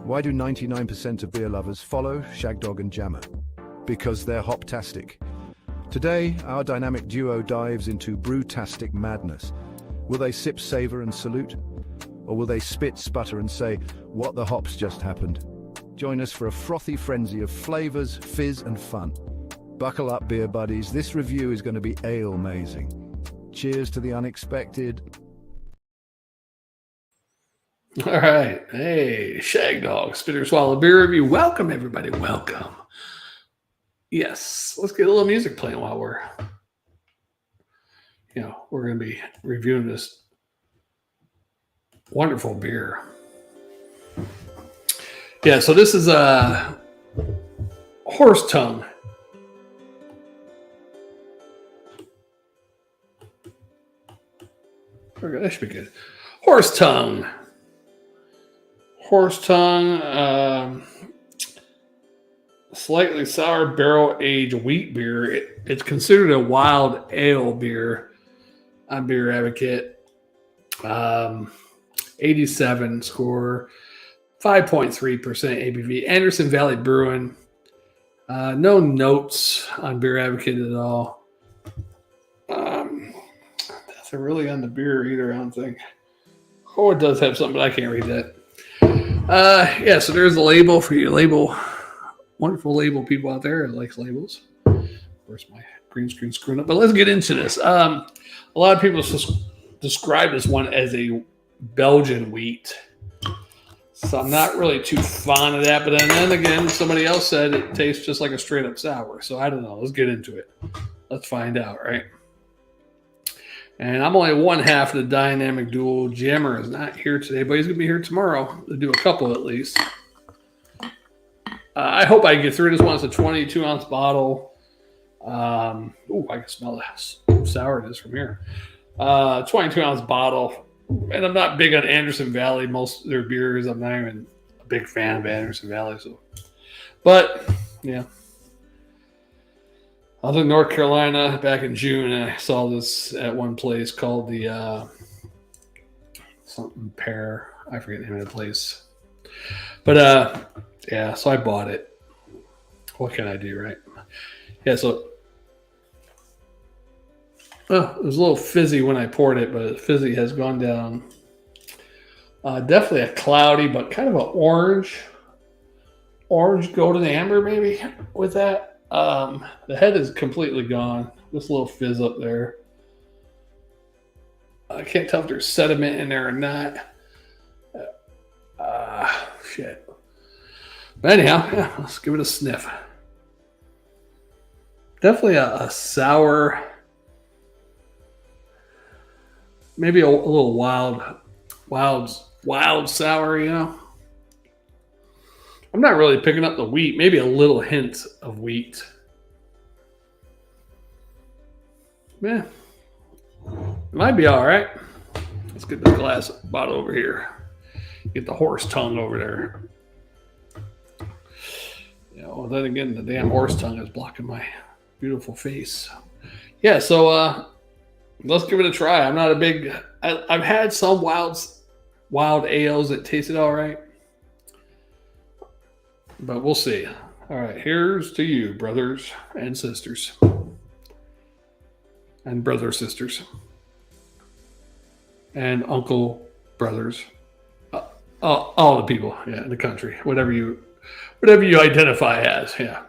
Why do 99% of beer lovers follow Shagdog and Jammer? Because they're hoptastic. Today, our dynamic duo dives into brewtastic madness. Will they sip, savor, and salute? Or will they spit, sputter, and say, what the hops just happened? Join us for a frothy frenzy of flavors, fizz, and fun. Buckle up, beer buddies. This review is going to be ale-mazing. Cheers to the unexpected. All right. Hey, Shagdog, Spitter Swallow Beer Review. Welcome, everybody. Welcome. Yes, let's get a little music playing while we're going to be reviewing this wonderful beer. Yeah, so this is a horse tongue. Okay, that should be good. Horse tongue. Slightly sour barrel-aged wheat beer. It's considered a wild ale beer on Beer Advocate. 87 score, 5.3% ABV. Anderson Valley Brewing. No notes on Beer Advocate at all. Nothing really on the beer either, I don't think. Oh, it does have something, but I can't read that. Yeah, so there's the label for you wonderful label people out there that likes labels. Of course, my green screen screwing up, but let's get into this. A lot of people describe this one as a Belgian wheat. So I'm not really too fond of that, but then again, somebody else said it tastes just like a straight up sour. So I don't know. Let's get into it. Let's find out, right? And I'm only one half of the dynamic duo. Jammer is not here today, but he's going to be here tomorrow to do a couple at least. I hope I can get through this one. It's a 22-ounce bottle. I can smell the sourness from here. 22-ounce bottle. And I'm not big on Anderson Valley. Most of their beers, I'm not even a big fan of Anderson Valley. But, yeah. I was in North Carolina back in June, and I saw this at one place called the something Pear. I forget the name of the place. But, yeah, so I bought it. What can I do, right? Yeah, so it was a little fizzy when I poured it, but the fizzy has gone down. Definitely a cloudy, but kind of an orange golden amber maybe with that. The head is completely gone. This little fizz up there. I can't tell if there's sediment in there or not. Shit. But anyhow, yeah, let's give it a sniff. Definitely a sour, maybe a little wild sour, I'm not really picking up the wheat. Maybe a little hint of wheat. Yeah. It might be all right. Let's get this glass bottle over here. Get the horse tongue over there. Then again, the damn horse tongue is blocking my beautiful face. Yeah, so let's give it a try. I'm not a big... I've had some wild ales that tasted all right. But we'll see. All right, here's to you, brothers and sisters. And brother sisters. And uncle brothers. All the people, in the country. Whatever you identify as, yeah.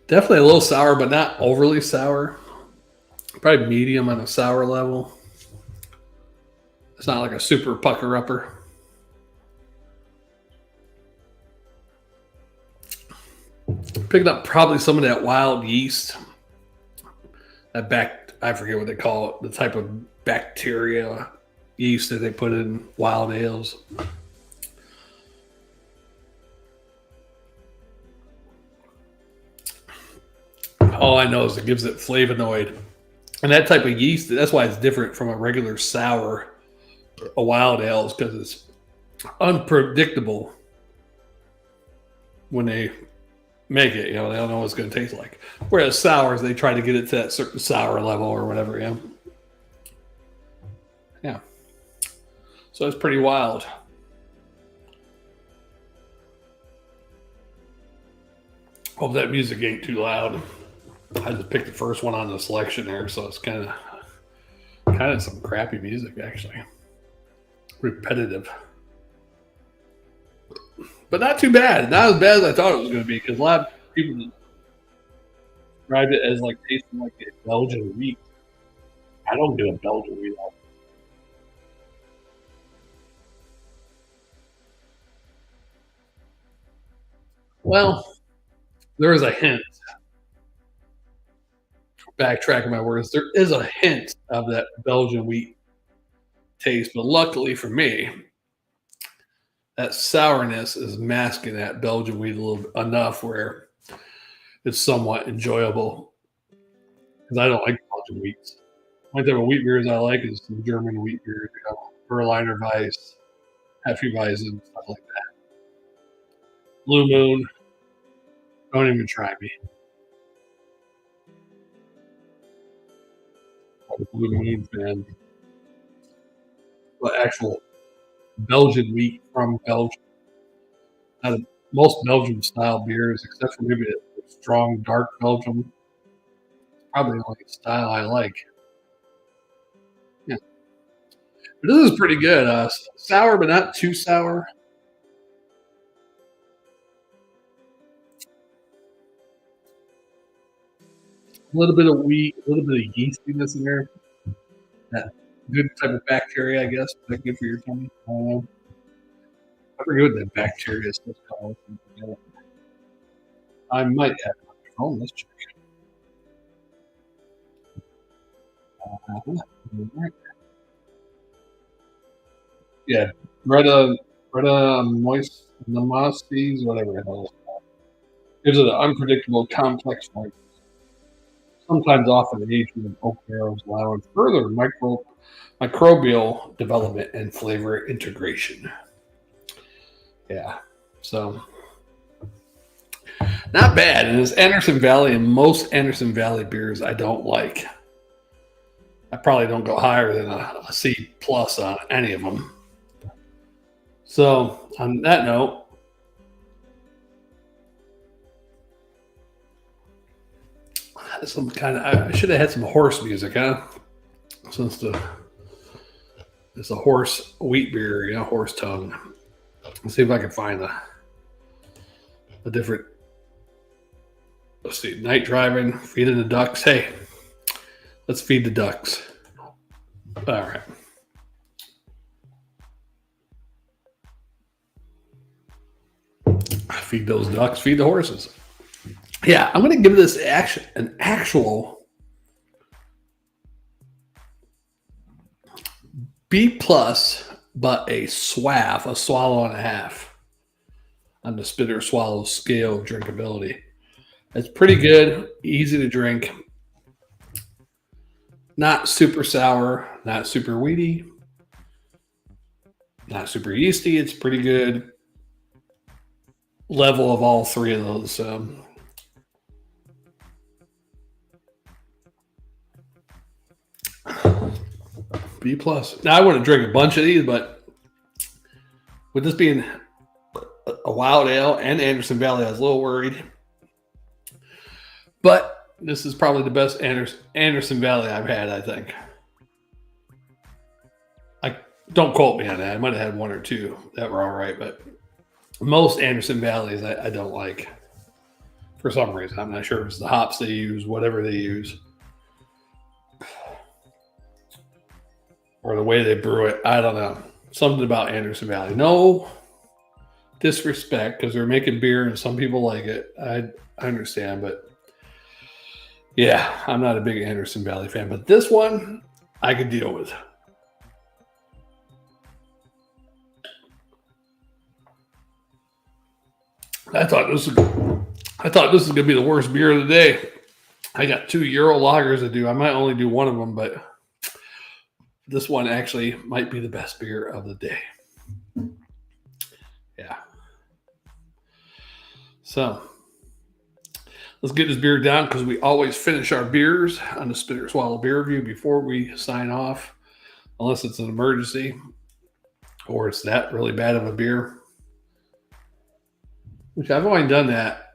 Definitely a little sour, but not overly sour. Probably medium on a sour level. It's not like a super pucker-upper. Picked up probably some of that wild yeast. I forget what they call it. The type of bacteria yeast that they put in wild ales. All I know is it gives it flavonoid. And that type of yeast, that's why it's different from a regular sour, a wild ale, is because it's unpredictable when they make it. They don't know what it's going to taste like. Whereas sours, they try to get it to that certain sour level or whatever. Yeah. So it's pretty wild. Hope that music ain't too loud. I just picked the first one on the selection there, so it's kind of some crappy music actually. Repetitive. But not too bad. Not as bad as I thought it was going to be, because a lot of people described it as like tasting like a Belgian wheat. I don't do a Belgian wheat. Well, there is a hint. Backtracking my words, there is a hint of that Belgian wheat taste, but luckily for me, that sourness is masking that Belgian wheat a little enough where it's somewhat enjoyable. Because I don't like Belgian wheats. The only type of wheat beers I like is some German wheat beers, Berliner Weiss, Hefeweizen, stuff like that. Blue Moon, don't even try me. I'm a Blue Moon fan. But actual Belgian wheat from Belgium. Out of most Belgian style beers, except for maybe a strong dark Belgium, probably the only style I like. Yeah. But this is pretty good. Sour, but not too sour. A little bit of wheat, a little bit of yeastiness in there. That good type of bacteria, I guess. Is that good for your tummy? I don't know. I forget what that bacteria is called. I might have it on my phone. Let's check. Yeah, Bretta moist whatever the hell it's called. Gives it an unpredictable, complex flavor. Sometimes often aged with oak barrels, allowing further microbial development and flavor integration. Yeah, so not bad. And it's Anderson Valley, and most Anderson Valley beers I don't like. I probably don't go higher than a C plus on any of them. So on that note, I should have had some horse music, huh? Since it's a horse wheat beer, horse tongue. Let's see if I can find a different. Let's see, night driving, feeding the ducks. Hey, let's feed the ducks. All right. Feed those ducks, feed the horses. Yeah, I'm going to give this an actual B plus, but a swallow and a half on the spit or swallow scale of drinkability. It's pretty good, easy to drink. Not super sour, not super weedy, not super yeasty. It's pretty good level of all three of those. B plus. Now I wouldn't drink a bunch of these, but with this being a wild ale and Anderson Valley, I was a little worried. But this is probably the best Anderson Valley I've had, I think. Don't quote me on that. I might have had one or two that were all right, but most Anderson Valleys I don't like for some reason. I'm not sure if it's the hops they use, whatever they use, or the way they brew it. I don't know. Something about Anderson Valley. No disrespect, because they're making beer and some people like it. I understand, but yeah, I'm not a big Anderson Valley fan. But this one I could deal with. I thought this was going to be the worst beer of the day. I got 2 Euro lagers to do. I might only do one of them, but this one actually might be the best beer of the day. Yeah. So, let's get this beer down because we always finish our beers on the Spit or Swallow beer review before we sign off, unless it's an emergency or it's that really bad of a beer. Which I've only done that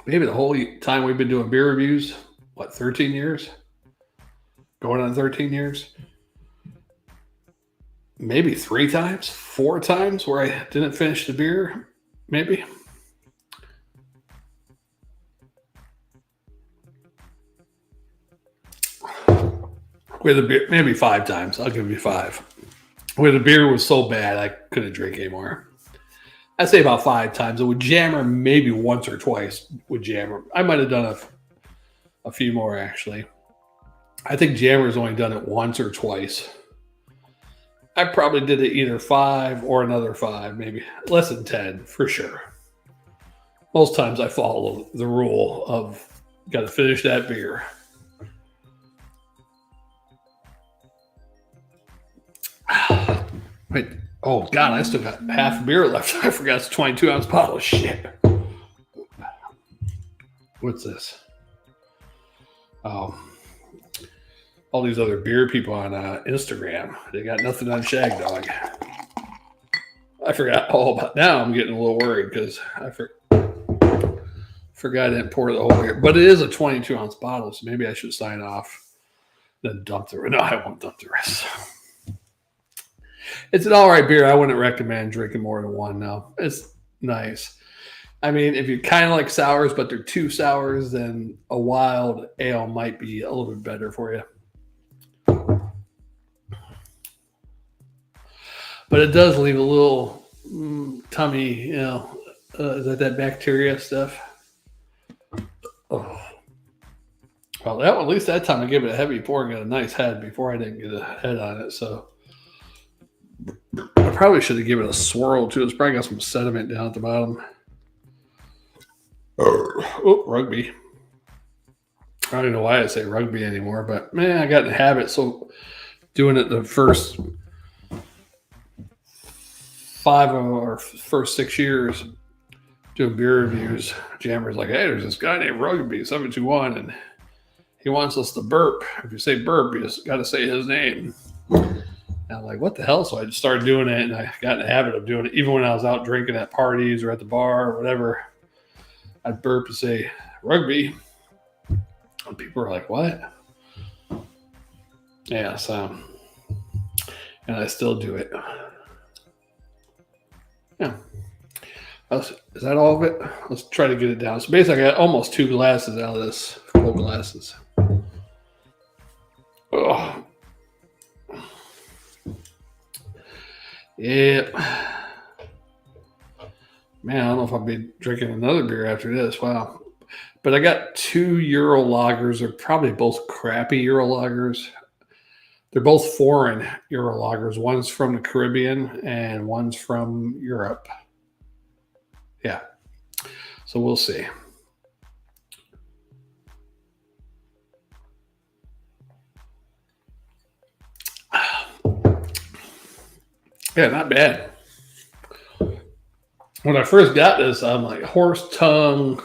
maybe the whole time we've been doing beer reviews. What, 13 years? Going on 13 years? Maybe 3 times, 4 times where I didn't finish the beer, maybe. Where the beer, maybe 5 times. I'll give you 5. Where the beer was so bad I couldn't drink anymore. I'd say about 5 times. And with Jammer, maybe once or twice with Jammer. I might have done a few more, actually. I think Jammer's only done it once or twice. I probably did it either 5 or another 5, maybe. Less than 10, for sure. Most times I follow the rule of got to finish that beer. Wait. Oh, God, I still got half a beer left. I forgot it's a 22-ounce bottle of shit. What's this? Oh. All these other beer people on Instagram. They got nothing on Shagdog. I forgot all about. Now I'm getting a little worried because I forgot I didn't pour the whole beer. But it is a 22-ounce bottle, so maybe I should sign off. Then dump the rest. No, I won't dump the rest. It's an all right beer. I wouldn't recommend drinking more than one, though. It's nice. I mean, if you kind of like sours, but they're too sours, then a wild ale might be a little bit better for you. But it does leave a little tummy, is that bacteria stuff? Oh. Well, that one, at least that time I gave it a heavy pour and got a nice head. Before I didn't get a head on it, so I probably should have given it a swirl too. It's probably got some sediment down at the bottom. Oh, rugby. I don't know why I say rugby anymore, but man, I got in the habit. So doing it the first 5 or first 6 years doing beer reviews, Jammer's like, hey, there's this guy named Rugby 721, and he wants us to burp. If you say burp, you just got to say his name. And I'm like, what the hell? So I just started doing it, and I got in the habit of doing it. Even when I was out drinking at parties or at the bar or whatever, I'd burp and say, Rugby. And people were like, what? Yeah, so, and I still do it. Yeah. Is that all of it? Let's try to get it down. So basically, I got almost 2 glasses out of this. Full glasses. Oh. Yep. Man, I don't know if I'll be drinking another beer after this. Wow. But I got 2 Euro lagers. They're probably both crappy Euro lagers. They're both foreign Euro lagers. One's from the Caribbean and one's from Europe. Yeah. So we'll see. Yeah, not bad. When I first got this, I'm like, horse tongue.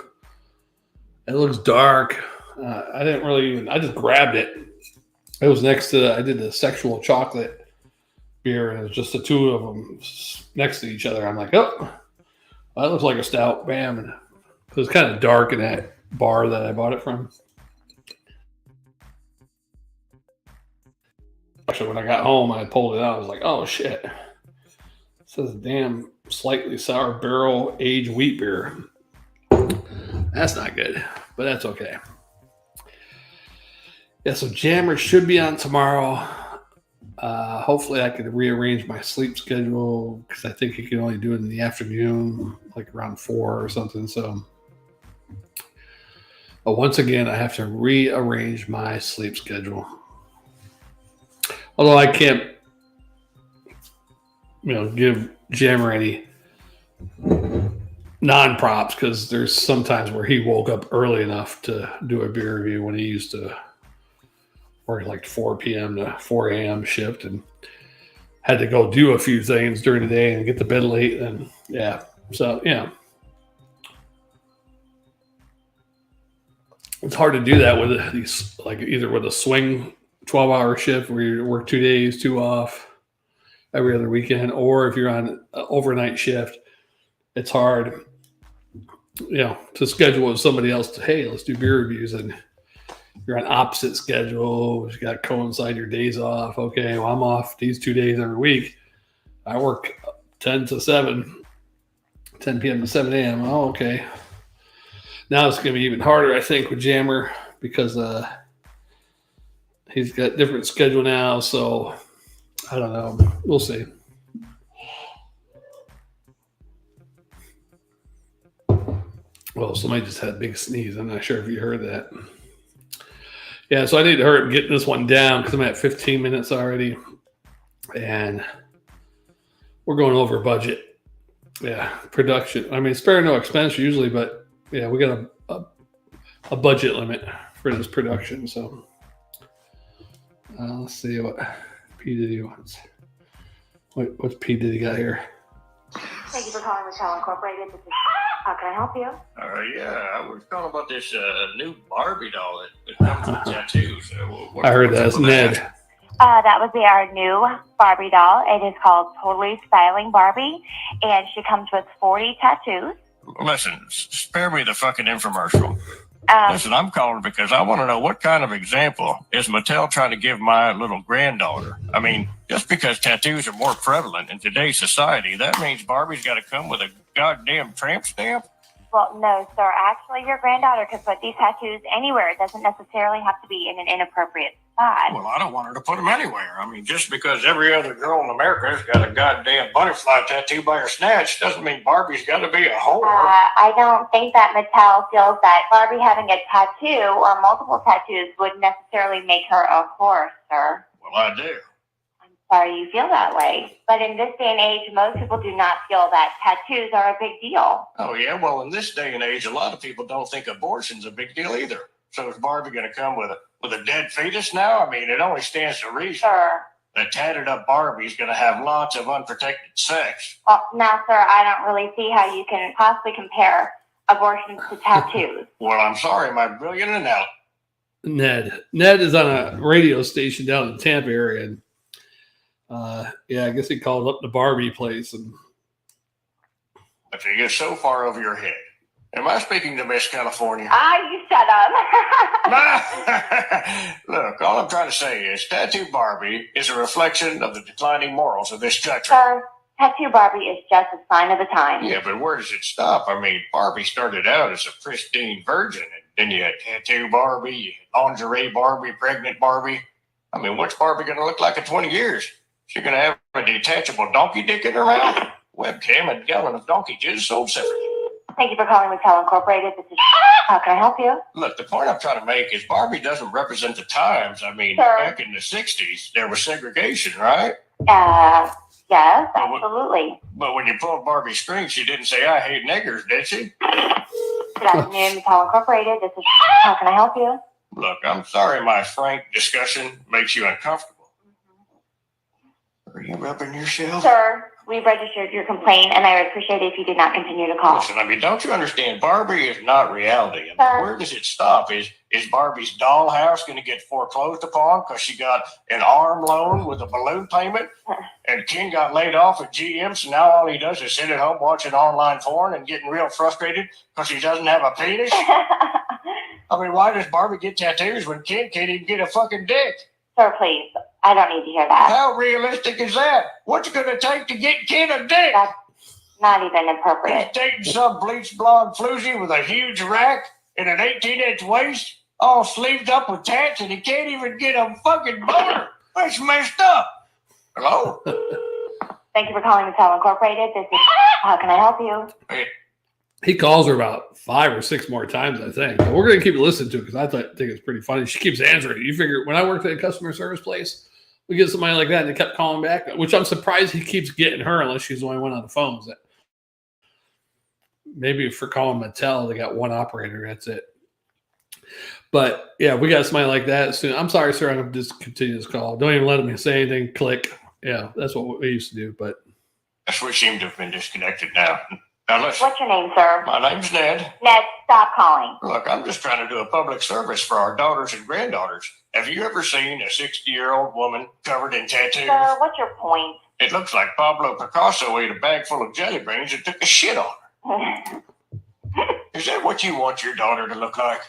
It looks dark. I didn't really even, I just grabbed it. It was next to, I did the sexual chocolate beer, and it was just the 2 of them next to each other. I'm like, oh, that looks like a stout. Bam. And it was kind of dark in that bar that I bought it from. Actually, when I got home, I pulled it out. I was like, oh, shit. It says damn slightly sour barrel aged wheat beer. That's not good, but that's okay. Yeah, so Jammer should be on tomorrow. Hopefully I could rearrange my sleep schedule because I think you can only do it in the afternoon, like around 4 or something. So, but once again, I have to rearrange my sleep schedule. Although I can't, give Jammer any non-props because there's some times where he woke up early enough to do a beer review when he used to work like 4 p.m. to 4 a.m. shift and had to go do a few things during the day and get to bed late. And yeah, so yeah. it's hard to do that with these, like either with a swing 12-hour shift where you work 2 days, 2 off every other weekend, or if you're on an overnight shift, it's hard, to schedule with somebody else to, hey, let's do beer reviews, and you're on opposite schedule. You got to coincide your days off. Okay, well, I'm off these 2 days every week. I work 10 to 7, 10 p.m. to 7 a.m. Oh, okay. Now it's going to be even harder, I think, with Jammer because he's got a different schedule now. So I don't know. We'll see. Well, somebody just had a big sneeze. I'm not sure if you heard that. Yeah, so I need to hurry up getting this one down because I'm at 15 minutes already. And we're going over budget. Yeah, production. I mean, spare no expense usually, but yeah, we got a budget limit for this production. So let's see what P. Diddy wants. What's P. Diddy got here? Thank you for calling Michelle Incorporated. This is how can I help you? Yeah, I was calling about this new Barbie doll that comes with tattoos. I heard that. It's Ned. That would be our new Barbie doll. It is called Totally Styling Barbie, and she comes with 40 tattoos. Listen, spare me the fucking infomercial. Listen, I'm calling because I want to know what kind of example is Mattel trying to give my little granddaughter. I mean, just because tattoos are more prevalent in today's society, that means Barbie's got to come with a goddamn tramp stamp? Well, no, sir. Actually, your granddaughter could put these tattoos anywhere. It doesn't necessarily have to be in an inappropriate spot. Well, I don't want her to put them anywhere. I mean, just because every other girl in America has got a goddamn butterfly tattoo by her snatch doesn't mean Barbie's got to be a whore. I don't think that Mattel feels that Barbie having a tattoo or multiple tattoos would necessarily make her a whore, sir. Well, I do. Sorry you feel that way. But in this day and age, most people do not feel that tattoos are a big deal. Oh, yeah? Well, in this day and age, a lot of people don't think abortion's a big deal either. So is Barbie going to come with a dead fetus now? I mean, it only stands to reason. Sure. That tatted up Barbie's going to have lots of unprotected sex. Well, now, sir, I don't really see how you can possibly compare abortions to tattoos. Well, I'm sorry, my brilliant analogy. Ned is on a radio station down in the Tampa area. And I guess he called up the Barbie place, and but you get so far over your head. Am I speaking to Miss California? You shut up. Look, all I'm trying to say is Tattoo Barbie is a reflection of the declining morals of this country. Sir, Tattoo Barbie is just a sign of the time. Yeah, but where does it stop? I mean, Barbie started out as a pristine virgin, and then you had Tattoo Barbie, you had lingerie Barbie, pregnant Barbie. I mean, what's Barbie going to look like in 20 years? She's going to have a detachable donkey dick in her mouth, webcam, and a gallon of donkey jizz sold separately. Thank you for calling Mattel Incorporated. This is how can I help you? Look, the point I'm trying to make is Barbie doesn't represent the times. I mean, Sure. Back in the 60s, there was segregation, right? Yes, absolutely. But when you pulled Barbie's string, she didn't say, I hate niggers, did she? Good afternoon, Mattel Incorporated. This is how can I help you? Look, I'm sorry my frank discussion makes you uncomfortable. Are you rubbing yourself? Sir, we've registered your complaint, and I would appreciate it if you did not continue to call. Listen, I mean, don't you understand? Barbie is not reality. I mean, Sir. where does it stop? Is Barbie's dollhouse going to get foreclosed upon because she got an arm loan with a balloon payment? And Ken got laid off at GM, so now all he does is sit at home watching online porn and getting real frustrated because he doesn't have a penis? I mean, why does Barbie get tattoos when Ken can't even get a fucking dick? Sir, please. I don't need to hear that. How realistic is that? What's it going to take to get Ken a dick? That's not even appropriate. He's dating some bleached blonde floozy with a huge rack and an 18-inch waist, all sleeved up with tats, and he can't even get a fucking boner. That's messed up. Hello? Thank you for calling Mattel Incorporated. This is how can I help you? Hey, he calls her about 5 or 6 more times, I think. But we're going to keep listening to it because I think it's pretty funny. She keeps answering. You figure when I worked at a customer service place, we get somebody like that and they kept calling back, which I'm surprised he keeps getting her unless she's the only one on the phones. Maybe for calling Mattel, they got one operator. That's it. But yeah, we got somebody like that soon. I'm sorry, sir. I'm going to discontinue this call. Don't even let me say anything. Click. Yeah, that's what we used to do. But that's we seem to have been disconnected now. Now listen, What's your name, sir? my name's Ned. Ned, stop calling. Look, I'm just trying to do a public service for our daughters and granddaughters. Have you ever seen a 60-year-old woman covered in tattoos? Sir, what's your point? It looks like Pablo Picasso ate a bag full of jelly beans and took a shit on her. Is that what you want your daughter to look like?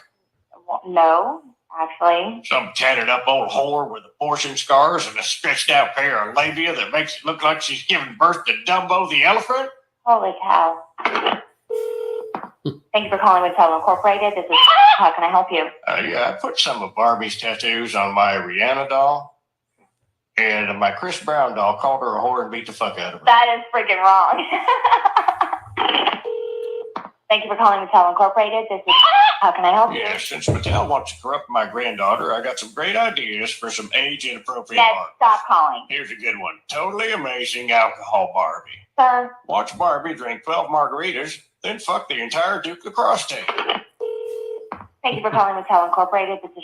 No, actually. Some tatted up old whore with abortion scars and a stretched out pair of labia that makes it look like she's giving birth to Dumbo the elephant? Holy cow. Thank you for calling Mattel Incorporated. This is how can I help you? Yeah, I put some of Barbie's tattoos on my Rihanna doll. And my Chris Brown doll called her a whore and beat the fuck out of her. That is freaking wrong. Thank you for calling Mattel Incorporated. This is how can I help you? Yeah, since Mattel wants to corrupt my granddaughter, I got some great ideas for some age-inappropriate Ned, art. stop calling. Here's a good one. Totally amazing alcohol Barbie. Sir, Watch Barbie drink 12 margaritas, then fuck the entire Duke lacrosse team. thank you for calling Mattel Incorporated. This is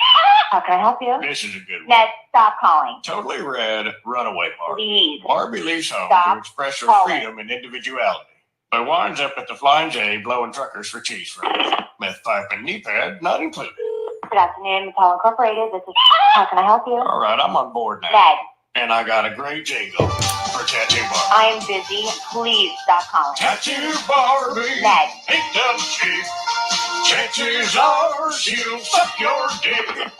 how can I help you? This is a good one. Ned, stop calling. Totally rad runaway Barbie. Please. Barbie leaves home Stop to express her calling. freedom and individuality, but winds up at the Flying J blowing truckers for cheese fries. Meth pipe and knee pad not included. Good afternoon, Mattel Incorporated. This is how can I help you? All right, I'm on board now. Ned, And I got a great jingle for Tattoo Barbie. I am busy. Please stop calling. Tattoo Barbie Ned. ain't dumb shit. Chances are she'll suck your dick.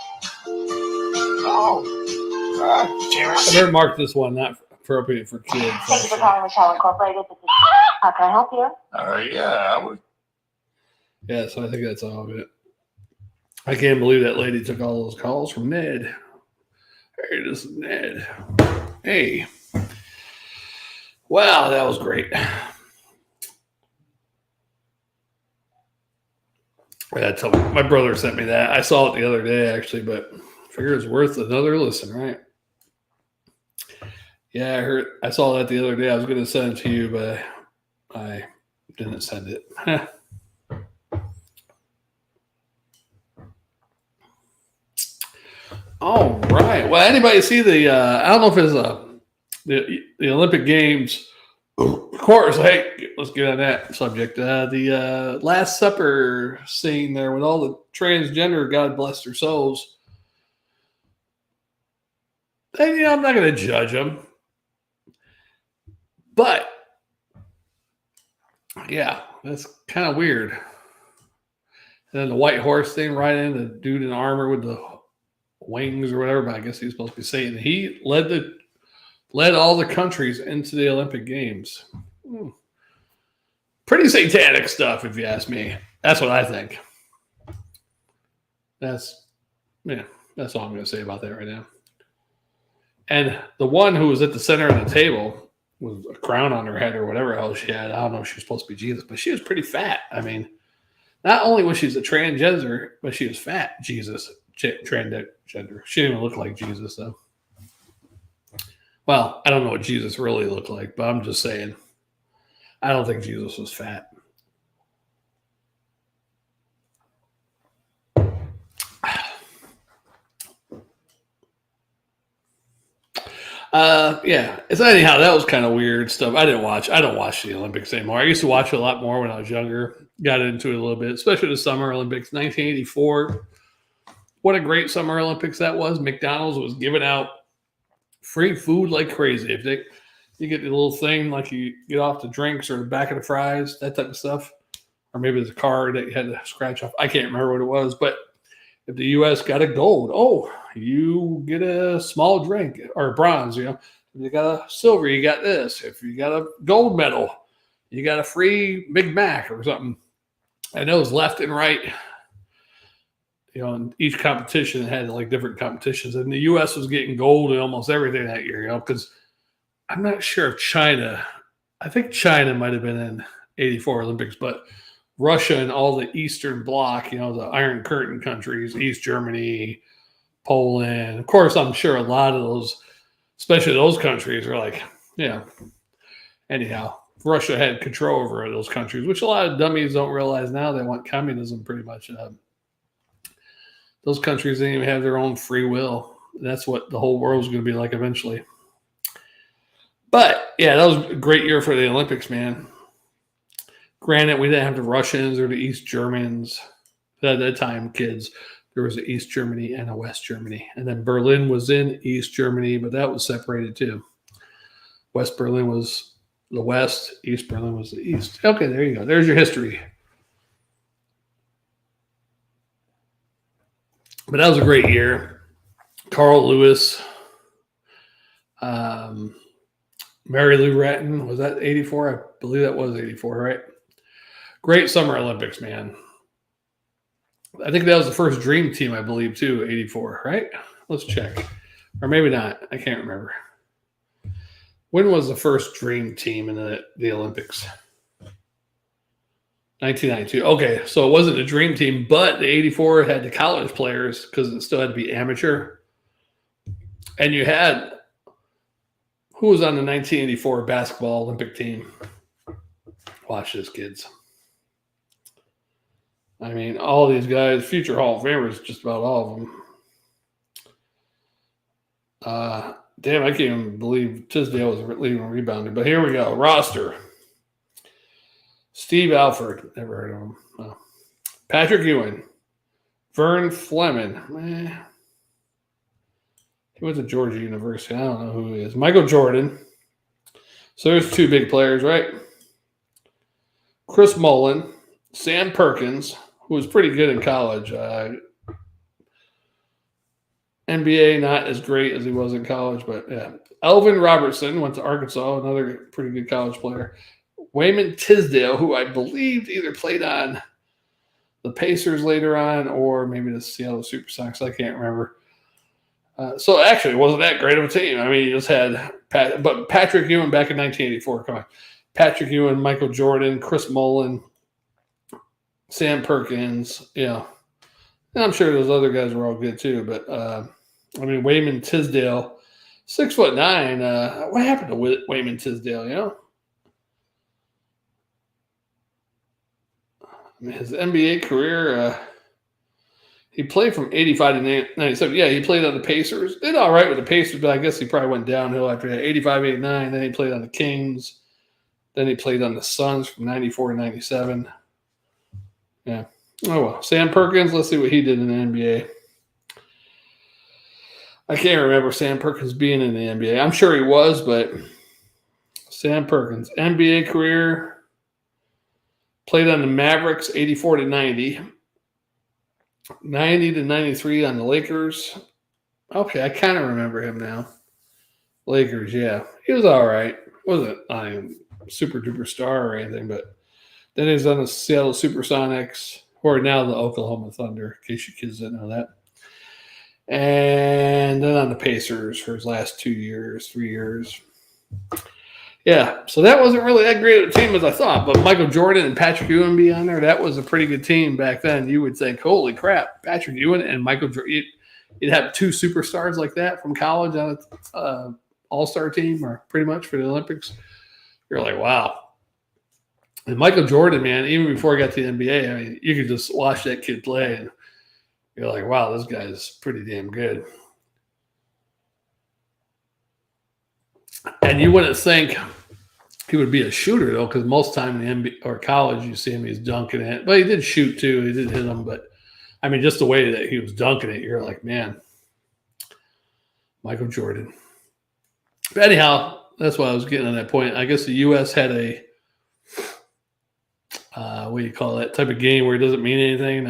Oh, God damn I it. better mark this one not appropriate for kids. Thank you for calling Mattel Incorporated. This is how can I help you? Yeah, I would. Yeah, so I think that's all of it. I can't believe that lady took all those calls from Ned. Hey, this is Ned. Hey. Wow, that was great. My brother sent me that. I saw it the other day, actually, but I figure it's worth another listen, right? Yeah, I saw that the other day. I was going to send it to you, but I didn't send it. All right. Well, anybody see the? I don't know if it's the Olympic Games. Of course. Hey, let's get on that subject. The Last Supper scene there with all the transgender, God bless their souls. And, I'm not going to judge them, but yeah, that's kind of weird. And then the white horse thing, right in the dude in armor with the wings or whatever, but I guess he's supposed to be Satan. He led all the countries into the Olympic Games. Pretty satanic stuff, if you ask me. That's what I think. That's all I'm going to say about that right now. And the one who was at the center of the table with a crown on her head or whatever else she had, I don't know if she was supposed to be Jesus, but she was pretty fat. I mean, not only was she a transgender, but she was fat. Jesus. Transgender. She didn't even look like Jesus, though. Well, I don't know what Jesus really looked like, but I'm just saying, I don't think Jesus was fat. Yeah. So anyhow, that was kind of weird stuff. I don't watch the Olympics anymore. I used to watch it a lot more when I was younger. Got into it a little bit, especially the Summer Olympics, 1984. What a great Summer Olympics that was. McDonald's was giving out free food like crazy. If you get the little thing, like you get off the drinks or the back of the fries, that type of stuff. Or maybe it's a card that you had to scratch off. I can't remember what it was, but if the U.S. got a gold, you get a small drink, or a bronze, If you got a silver, you got this. If you got a gold medal, you got a free Big Mac or something. And it was left and right. In each competition had like different competitions. And the U.S. was getting gold in almost everything that year, because I'm not sure if I think China might have been in 84 Olympics, but Russia and all the Eastern Bloc, the Iron Curtain countries, East Germany, Poland. Of course, I'm sure a lot of those, especially those countries, are like, anyhow, Russia had control over those countries, which a lot of dummies don't realize now. They want communism pretty much. Those countries didn't even have their own free will. That's what the whole world's going to be like eventually. But, yeah, that was a great year for the Olympics, man. Granted, we didn't have the Russians or the East Germans. At that time, kids, there was a East Germany and a West Germany. And then Berlin was in East Germany, but that was separated too. West Berlin was the West, East Berlin was the East. Okay, there you go. There's your history. But that was a great year. Carl Lewis, Mary Lou Retton, was that 84? I believe that was 84, right? Great Summer Olympics, man. I think that was the first dream team, I believe, too, 84, right? Let's check. Or maybe not. I can't remember. When was the first dream team in the Olympics? 1992. Okay, so it wasn't a dream team, but the 84 had the college players because it still had to be amateur. And you had, who was on the 1984 basketball Olympic team? Watch this, kids. I mean, all these guys, future Hall of Famers, just about all of them. Damn, I can't even believe Tisdale was leading rebounder. But here we go. Roster. Steve Alford. Never heard of him. No. Patrick Ewing. Vern Fleming. He went to Georgia University. I don't know who he is. Michael Jordan. So there's two big players, right? Chris Mullin. Sam Perkins, who was pretty good in college. NBA, not as great as he was in college, but yeah. Elvin Robertson went to Arkansas, another pretty good college player. Wayman Tisdale, who I believed either played on the Pacers later on or maybe the Seattle Supersonics. I can't remember. So actually, it wasn't that great of a team. I mean, you just had but Patrick Ewing back in 1984. Come on. Patrick Ewing, Michael Jordan, Chris Mullin, Sam Perkins, And I'm sure those other guys were all good too. But, I mean, Wayman Tisdale, 6'9". What happened to Wayman Tisdale, I mean, his NBA career, he played from 85 to 97. Yeah, he played on the Pacers. Did all right with the Pacers, but I guess he probably went downhill after that. 85, 89. Then he played on the Kings. Then he played on the Suns from 94 to 97. Yeah. Oh, well. Sam Perkins, let's see what he did in the NBA. I can't remember Sam Perkins being in the NBA. I'm sure he was, but Sam Perkins, NBA career, played on the Mavericks 84 to 90. 90 to 93 on the Lakers. Okay, I kind of remember him now. Lakers, yeah. He was all right. Wasn't a super duper star or anything, but then he was on the Seattle Supersonics, or now the Oklahoma Thunder, in case you kids didn't know that. And then on the Pacers for his last 2 years, 3 years. Yeah, so that wasn't really that great of a team as I thought, but Michael Jordan and Patrick Ewing be on there. That was a pretty good team back then. You would think, holy crap, Patrick Ewing and Michael Jordan. You'd have two superstars like that from college on an all-star team, or pretty much for the Olympics. You're like, wow. And Michael Jordan, man, even before he got to the NBA, I mean, you could just watch that kid play, and you're like, wow, this guy's pretty damn good. And you wouldn't think he would be a shooter, though, because most time in the NBA or college, you see him, he's dunking it. But he did shoot, too. He did hit them. But, I mean, just the way that he was dunking it, you're like, man, Michael Jordan. But anyhow, that's why I was getting on that point. I guess the U.S. had a, what do you call that, type of game where it doesn't mean anything.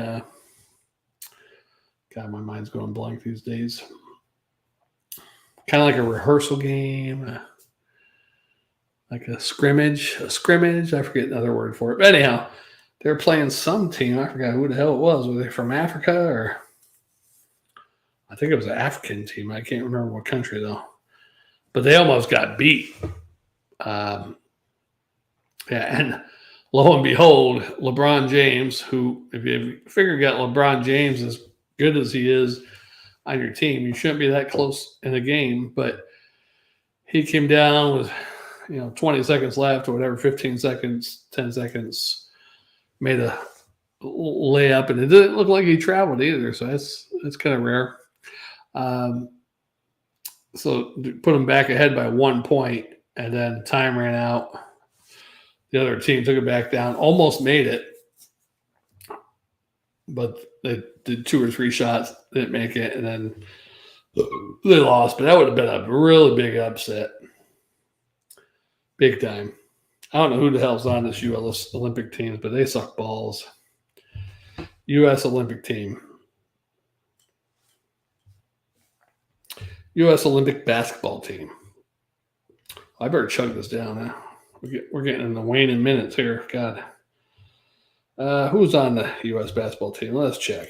God, my mind's going blank these days. Kind of like a rehearsal game, like a scrimmage. I forget another word for it. But anyhow, they're playing some team. I forgot who the hell it was. Were they from Africa or? I think it was an African team. I can't remember what country though. But they almost got beat. Yeah, and lo and behold, LeBron James, who, if you figure got LeBron James as good as he is on your team, you shouldn't be that close in a game. But he came down with, 20 seconds left or whatever, 15 seconds, 10 seconds, made a layup, and it didn't look like he traveled either. So that's kind of rare. So put him back ahead by 1 point, and then time ran out. The other team took it back down, almost made it, but they did 2 or 3 shots, didn't make it, and then they lost. But that would have been a really big upset. Big time. I don't know who the hell's on this U.S. Olympic team, but they suck balls. U.S. Olympic team. U.S. Olympic basketball team. I better chug this down now. We're getting in the waning minutes here. God. Who's on the U.S. basketball team? Let's check.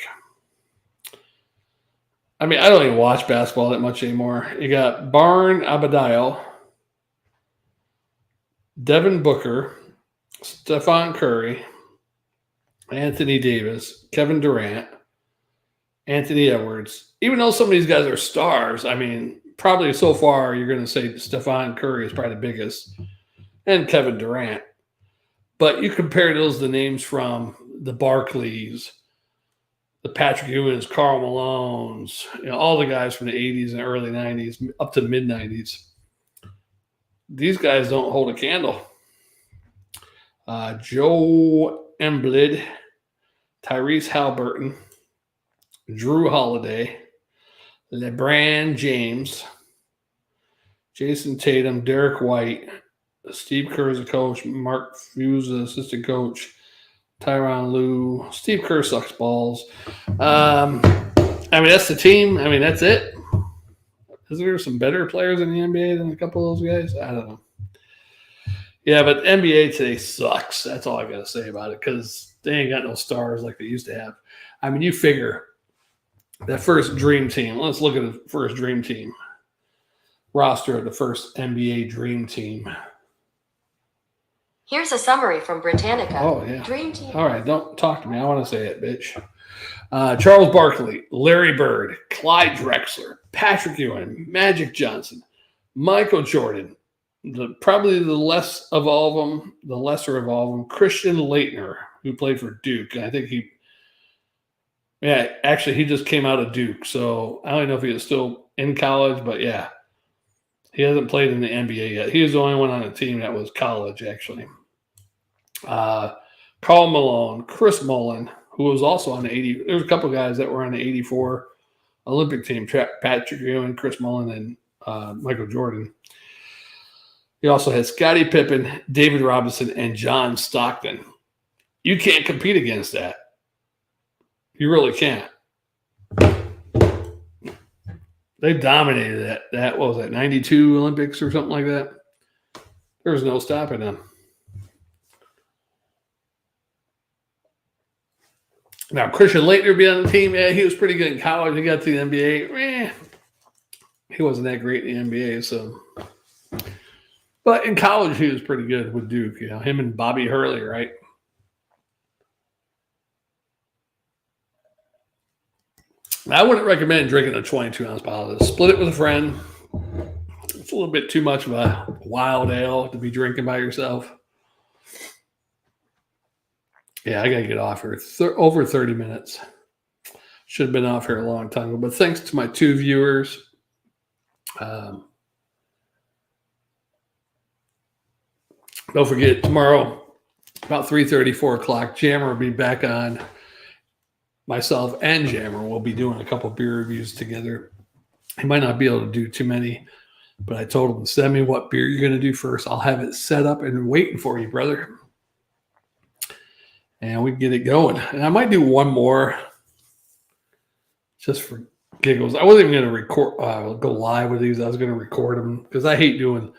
I mean, I don't even watch basketball that much anymore. You got Barn Abadiel, Devin Booker, Stephen Curry, Anthony Davis, Kevin Durant, Anthony Edwards. Even though some of these guys are stars, I mean, probably so far you're going to say Stephen Curry is probably the biggest, and Kevin Durant. But you compare those to the names from the Barclays, the Patrick Ewings, Karl Malones, all the guys from the 80s and early 90s up to mid 90s. These guys don't hold a candle. Joe Embiid, Tyrese Halliburton, Drew Holiday, LeBron James, Jason Tatum, Derek White, Steve Kerr is a coach, Mark Fuse, assistant coach, Tyronn Lue. Steve Kerr sucks balls. I mean, that's the team. I mean, that's it. Is there some better players in the NBA than a couple of those guys? I don't know. Yeah, but NBA today sucks. That's all I got to say about it because they ain't got no stars like they used to have. I mean, you figure that first dream team. Let's look at the first dream team roster of the first NBA dream team. Here's a summary from Britannica. Oh, yeah. Dream team. All right, don't talk to me. I want to say it, bitch. Charles Barkley, Larry Bird, Clyde Drexler, Patrick Ewing, Magic Johnson, Michael Jordan, probably the lesser of all of them, Christian Laettner, who played for Duke. I think he just came out of Duke, so I don't know if he is still in college, but yeah. He hasn't played in the NBA yet. He was the only one on the team that was college, actually. Karl Malone, Chris Mullin, who was also on the 80. There was a couple guys that were on the 84 Olympic team. Patrick Ewing, Chris Mullin, and Michael Jordan. He also had Scottie Pippen, David Robinson, and John Stockton. You can't compete against that. You really can't. They dominated that. What was that, 92 Olympics or something like that? There's no stopping them. Now, Christian Laettner be on the team. Yeah, he was pretty good in college. He got to the NBA. He wasn't that great in the NBA. So, but in college, he was pretty good with Duke. Him and Bobby Hurley, right? I wouldn't recommend drinking a 22-ounce bottle. Split it with a friend. It's a little bit too much of a wild ale to be drinking by yourself. Yeah, I got to get off here. Over 30 minutes. Should have been off here a long time ago. But thanks to my 2 viewers. Don't forget, tomorrow, about 3:30, 4 o'clock, Jammer will be back on. Myself and Jammer will be doing a couple beer reviews together. He might not be able to do too many, but I told him, send me what beer you're going to do first. I'll have it set up and waiting for you, brother. And we can get it going. And I might do one more just for giggles. I wasn't even going to record, go live with these. I was going to record them because I hate doing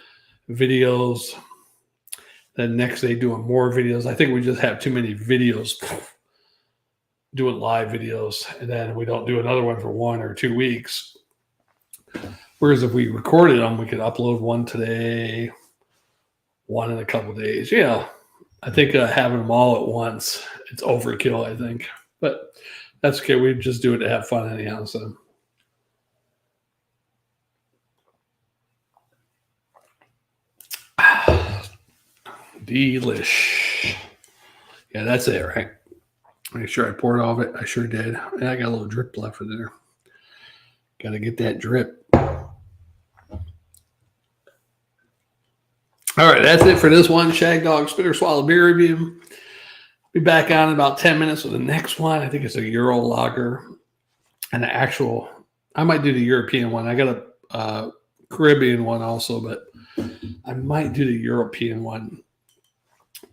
videos. Then next day doing more videos. I think we just have too many videos doing live videos, and then we don't do another one for 1 or 2 weeks. Whereas if we recorded them, we could upload one today, one in a couple of days. Yeah, I think having them all at once, it's overkill, I think. But that's okay. We just do it to have fun anyhow. So. Delish. Yeah, that's it, right? Make sure I poured all of it. I sure did. And I got a little drip left in there. Got to get that drip. All right, that's it for this one. Shagdog Spitter Swallow Beer Review. Be back on in about 10 minutes with the next one. I think it's a Euro lager. And the actual, I might do the European one. I got a Caribbean one also, but I might do the European one.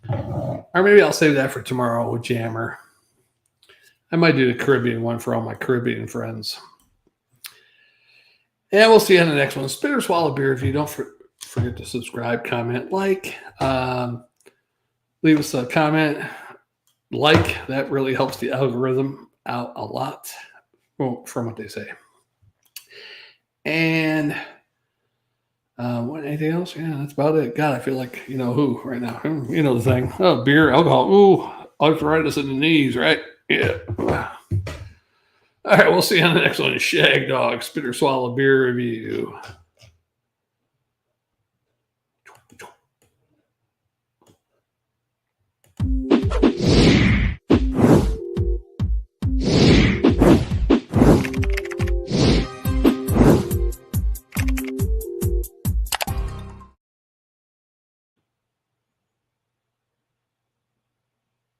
Or maybe I'll save that for tomorrow with Jammer. I might do the Caribbean one for all my Caribbean friends. And we'll see you on the next one. Spitter Swallow Beer Review. Don't forget to subscribe, comment, like. Leave us a comment. Like, that really helps the algorithm out a lot. Well, from what they say. And anything else? Yeah, that's about it. God, I feel like you know who right now. You know the thing. Oh, beer, alcohol. Ooh, arthritis in the knees, right? Yeah. All right, we'll see you on the next one. Shagdog Spitter Swallow Beer Review.